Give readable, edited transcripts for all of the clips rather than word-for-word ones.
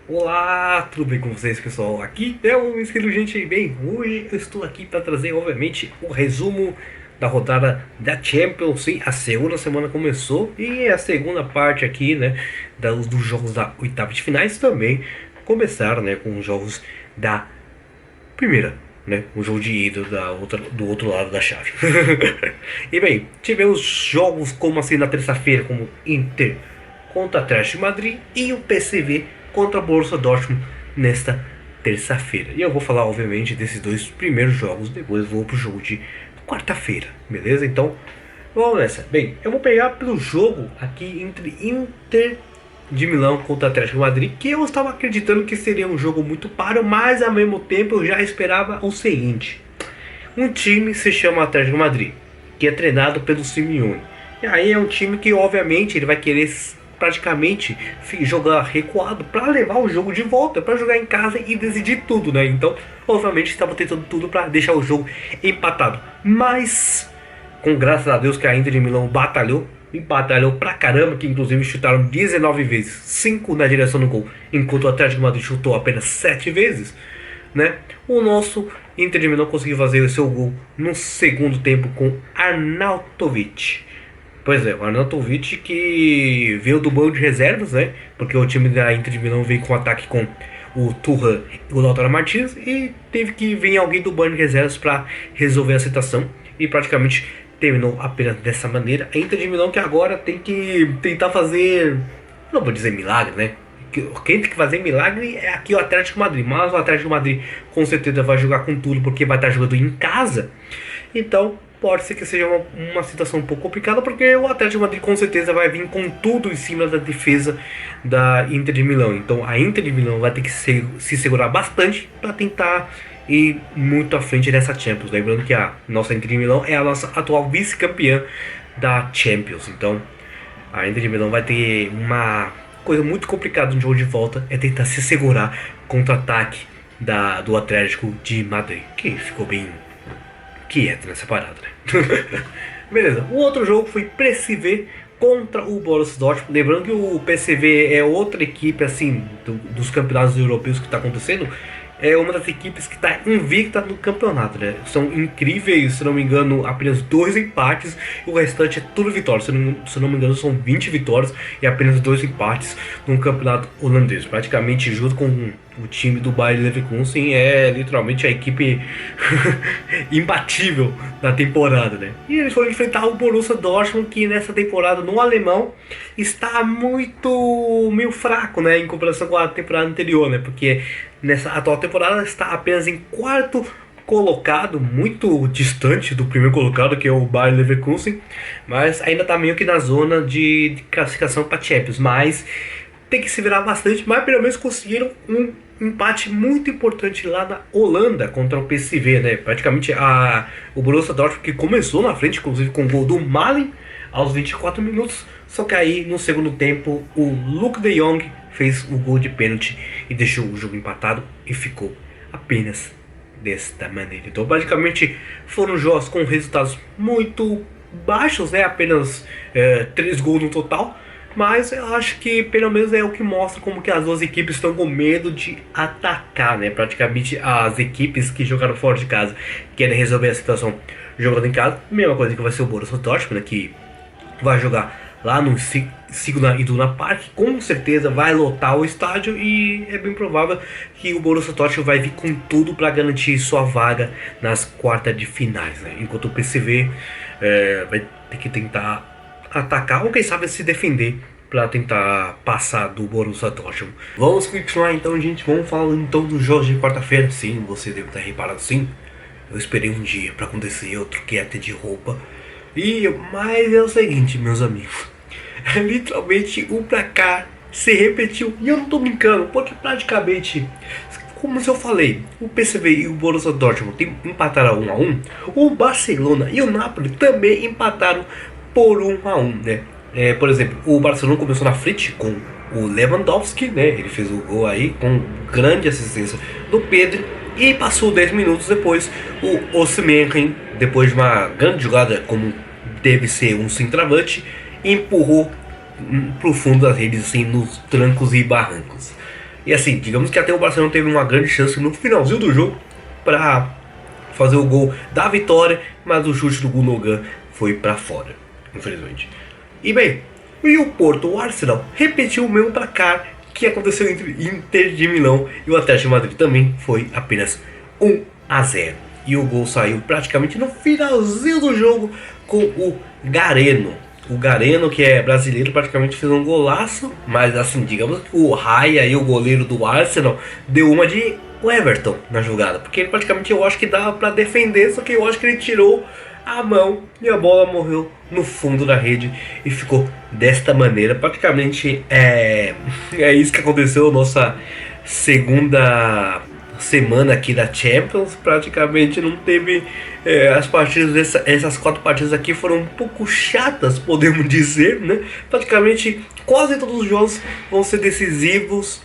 Olá, tudo bem com vocês, pessoal? Aqui é o Esquilo, gente. Bem, hoje eu estou aqui para trazer, obviamente, o resumo da rodada da Champions. Sim, a segunda semana começou e a segunda parte aqui, né, dos jogos da oitava de finais também começaram, né, com os jogos da primeira, né, o jogo de ida do outro lado da chave. E bem, tivemos jogos como assim na terça-feira, como Inter contra Atlético de Madrid e o PSV contra o Borussia Dortmund nesta terça-feira. E eu vou falar, obviamente, desses dois primeiros jogos, depois vou pro jogo de quarta-feira, beleza? Então, vamos nessa. Bem, eu vou pegar pelo jogo aqui entre Inter de Milão contra Atlético de Madrid, que eu estava acreditando que seria um jogo muito páreo, mas ao mesmo tempo eu já esperava o seguinte: um time se chama Atlético de Madrid, que é treinado pelo Simeone. E aí é um time que obviamente ele vai querer praticamente jogar recuado para levar o jogo de volta, para jogar em casa e decidir tudo, né? Então, obviamente estava tentando tudo para deixar o jogo empatado. Mas com graças a Deus que a Inter de Milão batalhou pra caramba, que inclusive chutaram 19 vezes, 5 na direção do gol, enquanto o Atlético de Madrid chutou apenas 7 vezes, né? O nosso Inter de Milão conseguiu fazer o seu gol no segundo tempo com Arnautovic. Pois é, o Arnautovic que veio do banco de reservas, né? Porque o time da Inter de Milão veio com ataque com o Thuram e o Lautaro Martínez e teve que vir alguém do banco de reservas para resolver a situação e praticamente terminou apenas dessa maneira. A Inter de Milão que agora tem que tentar fazer, não vou dizer milagre, né? Quem tem que fazer milagre é aqui o Atlético de Madrid, mas o Atlético de Madrid com certeza vai jogar com tudo porque vai estar jogando em casa. Então pode ser que seja uma situação um pouco complicada, porque o Atlético de Madrid com certeza vai vir com tudo em cima da defesa da Inter de Milão. Então a Inter de Milão vai ter que se segurar bastante para tentar ir muito à frente dessa Champions. Lembrando que a nossa Inter de Milão é a nossa atual vice-campeã da Champions. Então a Inter de Milão vai ter uma coisa muito complicada no jogo de volta, é tentar se segurar contra o ataque do Atlético de Madrid, que ficou bem quieto nessa parada, né? Beleza, o outro jogo foi PSV contra o Borussia Dortmund. Lembrando que o PSV é outra equipe assim dos campeonatos europeus que está acontecendo. É uma das equipes que está invicta no campeonato, né? São incríveis, se não me engano, apenas 2 empates e o restante é tudo vitórias. Se não me engano, são 20 vitórias e apenas 2 empates no campeonato holandês. Praticamente, junto com o time do Bayer Leverkusen, é literalmente a equipe imbatível da temporada, né? E eles foram enfrentar o Borussia Dortmund, que nessa temporada no alemão está meio fraco, né? Em comparação com a temporada anterior, né? Porque nessa atual temporada está apenas em quarto colocado, muito distante do primeiro colocado, que é o Bayer Leverkusen, mas ainda está meio que na zona de classificação para Champions, mas tem que se virar bastante, mas pelo menos conseguiram um empate muito importante lá na Holanda contra o PSV, né? Praticamente o Borussia Dortmund que começou na frente, inclusive com o gol do Malen aos 24 minutos, só que aí no segundo tempo o Luuk de Jong fez o gol de pênalti e deixou o jogo empatado e ficou apenas desta maneira. Então basicamente foram jogos com resultados muito baixos, né? Apenas 3 gols no total. Mas eu acho que pelo menos é o que mostra como que as duas equipes estão com medo de atacar, né? Praticamente as equipes que jogaram fora de casa querem resolver a situação jogando em casa. Mesma coisa que vai ser o Borussia Dortmund, né? Que vai jogar lá no Signal Iduna Park, com certeza vai lotar o estádio e é bem provável que o Borussia Dortmund vai vir com tudo para garantir sua vaga nas quartas de finais, né? Enquanto o PSV vai ter que tentar atacar ou quem sabe se defender para tentar passar do Borussia Dortmund. Vamos continuar então, gente. Vamos falar então dos jogos de quarta-feira. Sim, você deve estar reparado, sim. Eu esperei um dia para acontecer, eu troquei até de roupa. Mas é o seguinte, meus amigos. Literalmente o placar se repetiu. E eu não tô brincando, porque praticamente, como eu falei, o PSV e o Borussia Dortmund empataram 1 a 1. O Barcelona e o Napoli também empataram por 1 a 1, né? Por exemplo, o Barcelona começou na frente com o Lewandowski, né? Ele fez o gol aí com grande assistência do Pedro. E passou 10 minutos depois, o Osimhen, depois de uma grande jogada como deve ser um centroavante, empurrou pro fundo das redes assim, nos trancos e barrancos. E assim, digamos que até o Barcelona teve uma grande chance no finalzinho do jogo para fazer o gol da vitória, mas o chute do Gundogan foi para fora, infelizmente. E bem, e o Porto, o Arsenal, repetiu o mesmo placar que aconteceu entre Inter de Milão e o Atlético de Madrid. Também foi apenas 1-0. E o gol saiu praticamente no finalzinho do jogo com o Gareno. O Gareno, que é brasileiro, praticamente fez um golaço. Mas assim, digamos que o Raya e o goleiro do Arsenal deu uma de Everton na jogada. Porque ele praticamente, eu acho que dava pra defender, só que eu acho que ele tirou a mão e a bola morreu no fundo da rede e ficou desta maneira. Praticamente é isso que aconteceu. Nossa segunda semana aqui da Champions praticamente não teve as partidas. Essas 4 partidas aqui foram um pouco chatas, podemos dizer, né? Praticamente quase todos os jogos vão ser decisivos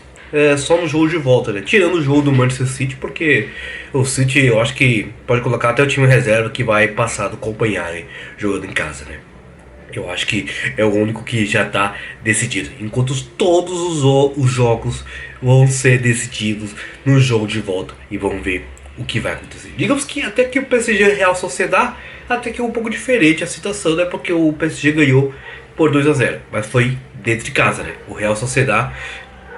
só no jogo de volta, né? Tirando o jogo do Manchester City, porque o City eu acho que pode colocar até o time reserva que vai passar do Copenhagen jogando em casa, né? Eu acho que é o único que já está decidido. Enquanto todos os jogos vão ser decididos no jogo de volta. E vamos ver o que vai acontecer. Digamos que até que o PSG Real Sociedad, até que é um pouco diferente a situação, né? Porque o PSG ganhou por 2-0. Mas foi dentro de casa, né? O Real Sociedad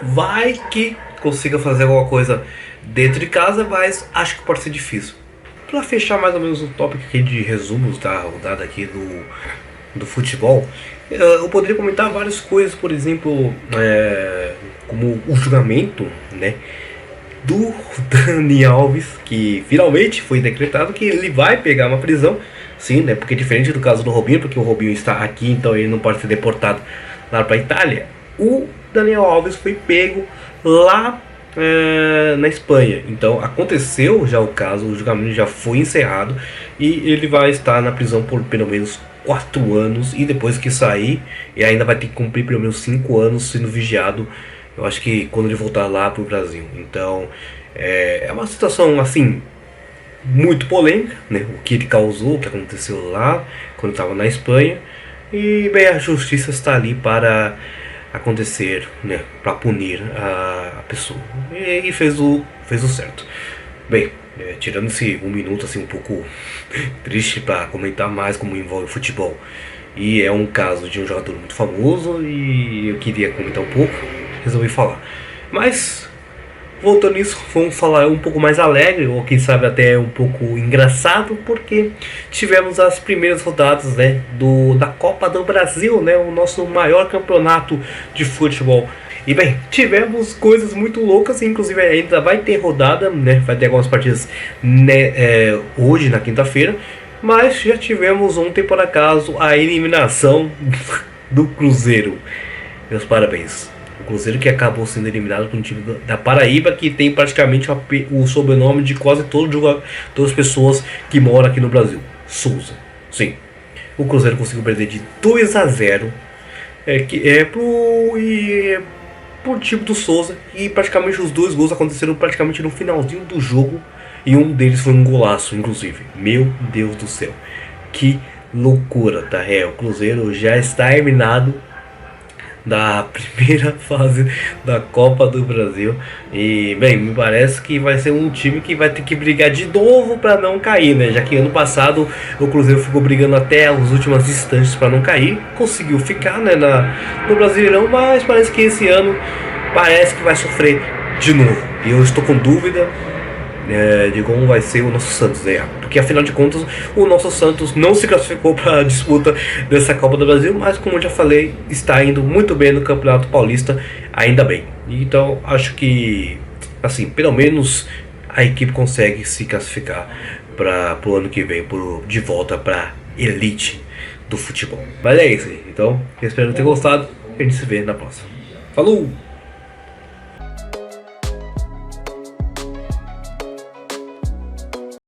vai que consiga fazer alguma coisa dentro de casa, mas acho que pode ser difícil. Para fechar mais ou menos o tópico aqui de resumos da rodada aqui do futebol, eu poderia comentar várias coisas, por exemplo, como o julgamento, né, do Dani Alves, que finalmente foi decretado que ele vai pegar uma prisão, sim, né, porque diferente do caso do Robinho, porque o Robinho está aqui, então ele não pode ser deportado lá para a Itália. O Daniel Alves foi pego lá na Espanha. Então aconteceu já o caso, o julgamento já foi encerrado e ele vai estar na prisão por pelo menos 4 anos, e depois que sair, e ainda vai ter que cumprir pelo menos 5 anos sendo vigiado, eu acho que quando ele voltar lá pro Brasil. Então é uma situação assim muito polêmica, né? O que ele causou, o que aconteceu lá quando estava na Espanha. E bem, a justiça está ali para acontecer, né, para punir a pessoa, e fez o certo. Bem, tirando esse 1 minuto assim um pouco triste para comentar mais como envolve o futebol, e é um caso de um jogador muito famoso e eu queria comentar um pouco, resolvi falar. Mas voltando nisso, vamos falar um pouco mais alegre, ou quem sabe até um pouco engraçado, porque tivemos as primeiras rodadas, né, da Copa do Brasil, né, o nosso maior campeonato de futebol. E bem, tivemos coisas muito loucas, inclusive ainda vai ter rodada, né, vai ter algumas partidas, né, hoje na quinta-feira, mas já tivemos ontem por acaso a eliminação do Cruzeiro. Meus parabéns. O Cruzeiro que acabou sendo eliminado por um time da Paraíba, que tem praticamente o sobrenome de quase todas as pessoas que moram aqui no Brasil. Souza. Sim. O Cruzeiro conseguiu perder de 2-0 pro time do Souza. E praticamente os 2 gols aconteceram praticamente no finalzinho do jogo. E um deles foi um golaço, inclusive. Meu Deus do céu. Que loucura, tá? O Cruzeiro já está eliminado da primeira fase da Copa do Brasil. E bem, me parece que vai ser um time que vai ter que brigar de novo para não cair, né? Já que ano passado o Cruzeiro ficou brigando até as últimas instantes para não cair, conseguiu ficar, né, no Brasileirão, mas parece que esse ano parece que vai sofrer de novo. E eu estou com dúvida de como vai ser o nosso Santos, porque afinal de contas o nosso Santos não se classificou para a disputa dessa Copa do Brasil, mas como eu já falei, está indo muito bem no Campeonato Paulista, ainda bem. Então acho que, assim, pelo menos a equipe consegue se classificar para o ano que vem, de volta para elite do futebol. Mas é isso aí, então espero ter gostado, a gente se vê na próxima. Falou!